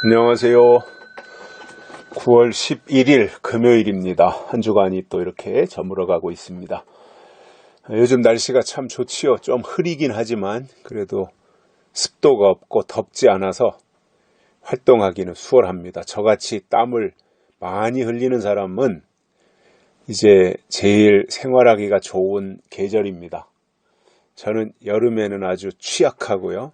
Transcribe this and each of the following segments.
안녕하세요. 9월 11일 금요일입니다. 한 주간이 또 이렇게 저물어 가고 있습니다. 요즘 날씨가 참 좋지요. 좀 흐리긴 하지만 그래도 습도가 없고 덥지 않아서 활동하기는 수월합니다. 저같이 땀을 많이 흘리는 사람은 이제 제일 생활하기가 좋은 계절입니다. 저는 여름에는 아주 취약하고요.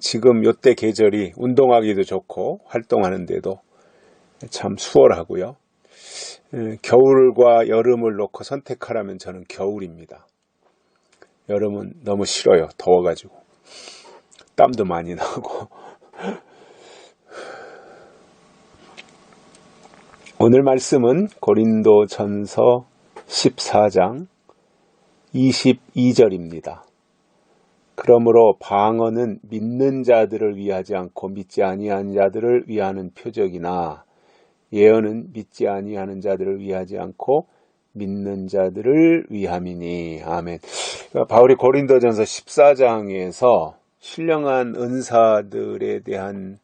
지금 요때 계절이 운동하기도 좋고 활동하는데도 참 수월하고요. 겨울과 여름을 놓고 선택하라면 저는 겨울입니다. 여름은 너무 싫어요. 더워가지고 땀도 많이 나고. 오늘 말씀은 고린도전서 14장 22절입니다. 그러므로 방언은 믿는 자들을 위하지 않고 믿지 아니한 자들을 위하는 표적이나 예언은 믿지 아니하는 자들을 위하지 않고 믿는 자들을 위함이니. 아멘. 바울이 고린도전서 14장에서 신령한 은사들에 대한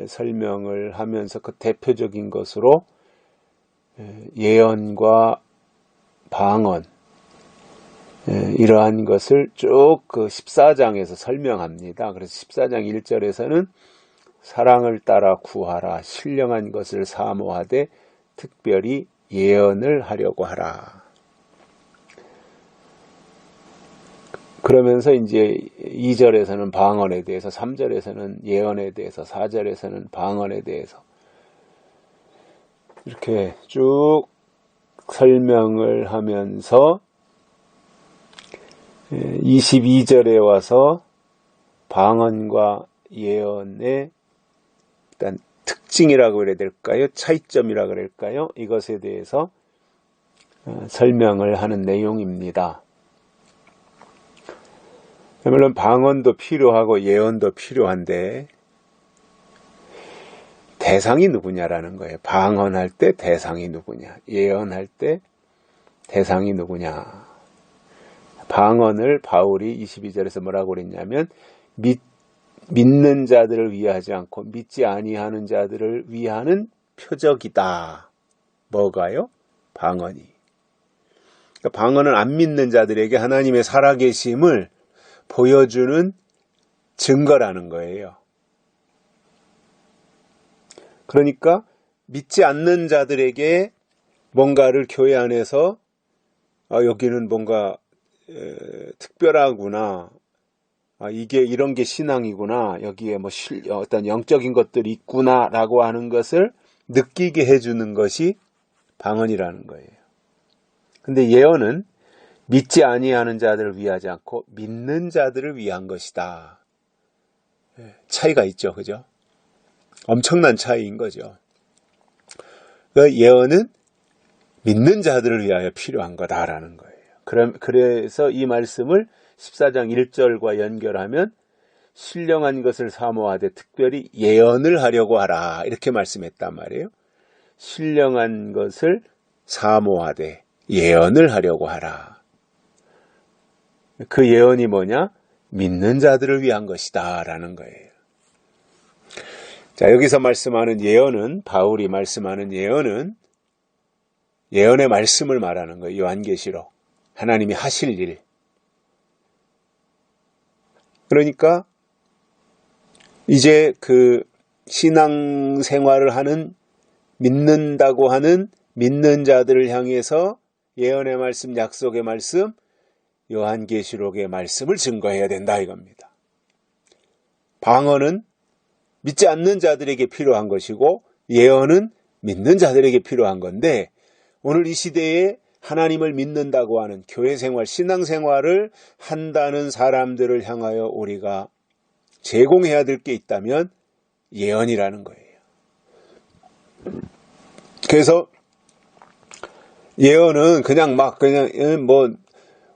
설명을 하면서 그 대표적인 것으로 예언과 방언, 이러한 것을 쭉 그 14장에서 설명합니다. 그래서 14장 1절에서는 사랑을 따라 구하라, 신령한 것을 사모하되 특별히 예언을 하려고 하라. 그러면서 이제 2절에서는 방언에 대해서, 3절에서는 예언에 대해서, 4절에서는 방언에 대해서 이렇게 쭉 설명을 하면서 22절에 와서 방언과 예언의 일단 특징이라고 그래야 될까요? 차이점이라고 그럴까요? 이것에 대해서 설명을 하는 내용입니다. 물론 방언도 필요하고 예언도 필요한데 대상이 누구냐라는 거예요. 방언할 때 대상이 누구냐, 예언할 때 대상이 누구냐. 방언을 바울이 22절에서 뭐라고 그랬냐면 믿는 자들을 위하지 않고 믿지 아니하는 자들을 위하는 표적이다. 뭐가요? 방언이. 그러니까 방언은 안 믿는 자들에게 하나님의 살아계심을 보여주는 증거라는 거예요. 그러니까 믿지 않는 자들에게 뭔가를 교회 안에서 여기는 뭔가 특별하구나. 이게 이런 게 신앙이구나. 여기에 뭐 어떤 영적인 것들이 있구나라고 하는 것을 느끼게 해주는 것이 방언이라는 거예요. 근데 예언은 믿지 아니하는 자들을 위하지 않고 믿는 자들을 위한 것이다. 차이가 있죠, 그죠? 엄청난 차이인 거죠. 그 예언은 믿는 자들을 위하여 필요한 거다라는 거예요. 그래서 이 말씀을 14장 1절과 연결하면 신령한 것을 사모하되 특별히 예언을 하려고 하라. 이렇게 말씀했단 말이에요. 신령한 것을 사모하되 예언을 하려고 하라. 그 예언이 뭐냐? 믿는 자들을 위한 것이다 라는 거예요. 자, 여기서 말씀하는 예언은, 바울이 말씀하는 예언은 예언의 말씀을 말하는 거예요. 요한계시록. 하나님이 하실 일. 그러니까 이제 그 신앙생활을 하는, 믿는다고 하는 믿는 자들을 향해서 예언의 말씀, 약속의 말씀, 요한계시록의 말씀을 증거해야 된다 이겁니다. 방언은 믿지 않는 자들에게 필요한 것이고 예언은 믿는 자들에게 필요한 건데, 오늘 이 시대에 하나님을 믿는다고 하는 교회생활, 신앙생활을 한다는 사람들을 향하여 우리가 제공해야 될 게 있다면 예언이라는 거예요. 그래서 예언은 그냥 뭐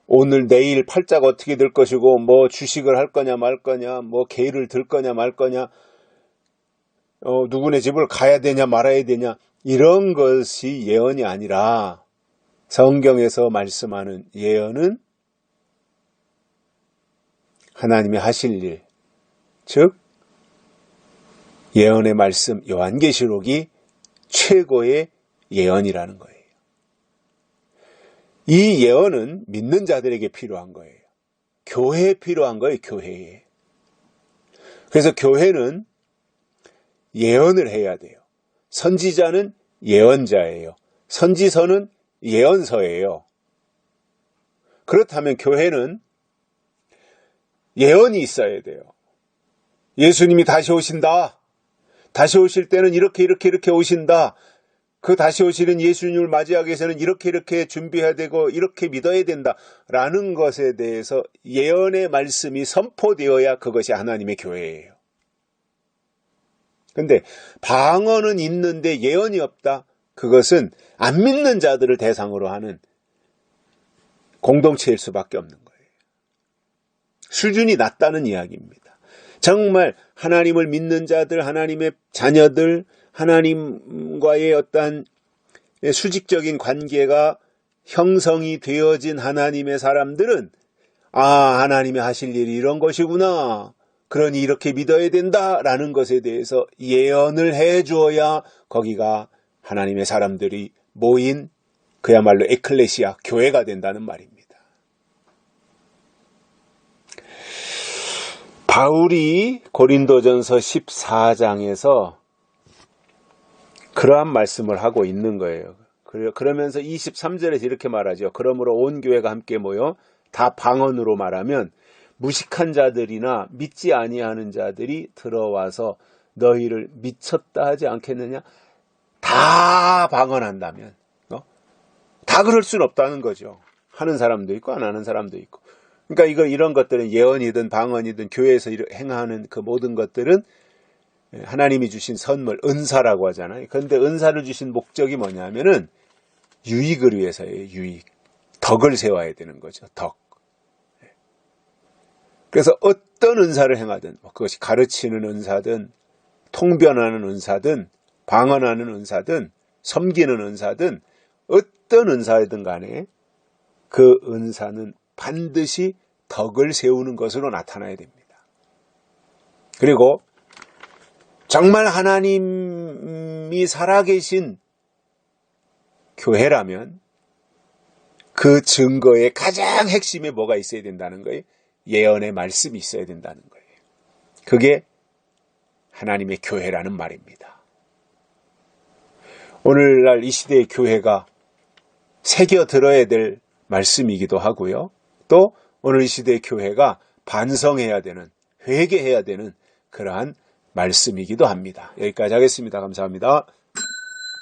오늘 내일 팔자가 어떻게 될 것이고 뭐 주식을 할 거냐 말 거냐, 뭐 개를 들 거냐 말 거냐, 누구네 집을 가야 되냐 말아야 되냐, 이런 것이 예언이 아니라 성경에서 말씀하는 예언은 하나님이 하실 일, 즉 예언의 말씀 요한계시록이 최고의 예언이라는 거예요. 이 예언은 믿는 자들에게 필요한 거예요. 교회에 필요한 거예요, 교회에. 그래서 교회는 예언을 해야 돼요. 선지자는 예언자예요. 선지서는 예언서예요. 그렇다면 교회는 예언이 있어야 돼요. 예수님이 다시 오신다. 다시 오실 때는 이렇게 오신다. 그 다시 오시는 예수님을 맞이하기 위해서는 이렇게 준비해야 되고 이렇게 믿어야 된다라는 것에 대해서 예언의 말씀이 선포되어야 그것이 하나님의 교회예요. 근데 방언은 있는데 예언이 없다. 그것은 안 믿는 자들을 대상으로 하는 공동체일 수밖에 없는 거예요. 수준이 낮다는 이야기입니다. 정말 하나님을 믿는 자들, 하나님의 자녀들, 하나님과의 어떤 수직적인 관계가 형성이 되어진 하나님의 사람들은 하나님이 하실 일이 이런 것이구나. 그러니 이렇게 믿어야 된다라는 것에 대해서 예언을 해주어야 거기가 하나님의 사람들이 모인 그야말로 에클레시아, 교회가 된다는 말입니다. 바울이 고린도전서 14장에서 그러한 말씀을 하고 있는 거예요. 그러면서 23절에서 이렇게 말하죠. 그러므로 온 교회가 함께 모여 다 방언으로 말하면 무식한 자들이나 믿지 아니하는 자들이 들어와서 너희를 미쳤다 하지 않겠느냐? 다 방언한다면 다 그럴 수는 없다는 거죠. 하는 사람도 있고 안 하는 사람도 있고. 그러니까 이런 것들은 예언이든 방언이든 교회에서 행하는 그 모든 것들은 하나님이 주신 선물, 은사라고 하잖아요. 그런데 은사를 주신 목적이 뭐냐면은 유익을 위해서예요. 유익. 덕을 세워야 되는 거죠. 덕. 그래서 어떤 은사를 행하든 그것이 가르치는 은사든 통변하는 은사든 방언하는 은사든 섬기는 은사든 어떤 은사이든 간에 그 은사는 반드시 덕을 세우는 것으로 나타나야 됩니다. 그리고 정말 하나님이 살아계신 교회라면 그 증거의 가장 핵심에 뭐가 있어야 된다는 거예요? 예언의 말씀이 있어야 된다는 거예요. 그게 하나님의 교회라는 말입니다. 오늘날 이 시대의 교회가 새겨 들어야 될 말씀이기도 하고요. 또 오늘 이 시대의 교회가 반성해야 되는, 회개해야 되는 그러한 말씀이기도 합니다. 여기까지 하겠습니다. 감사합니다.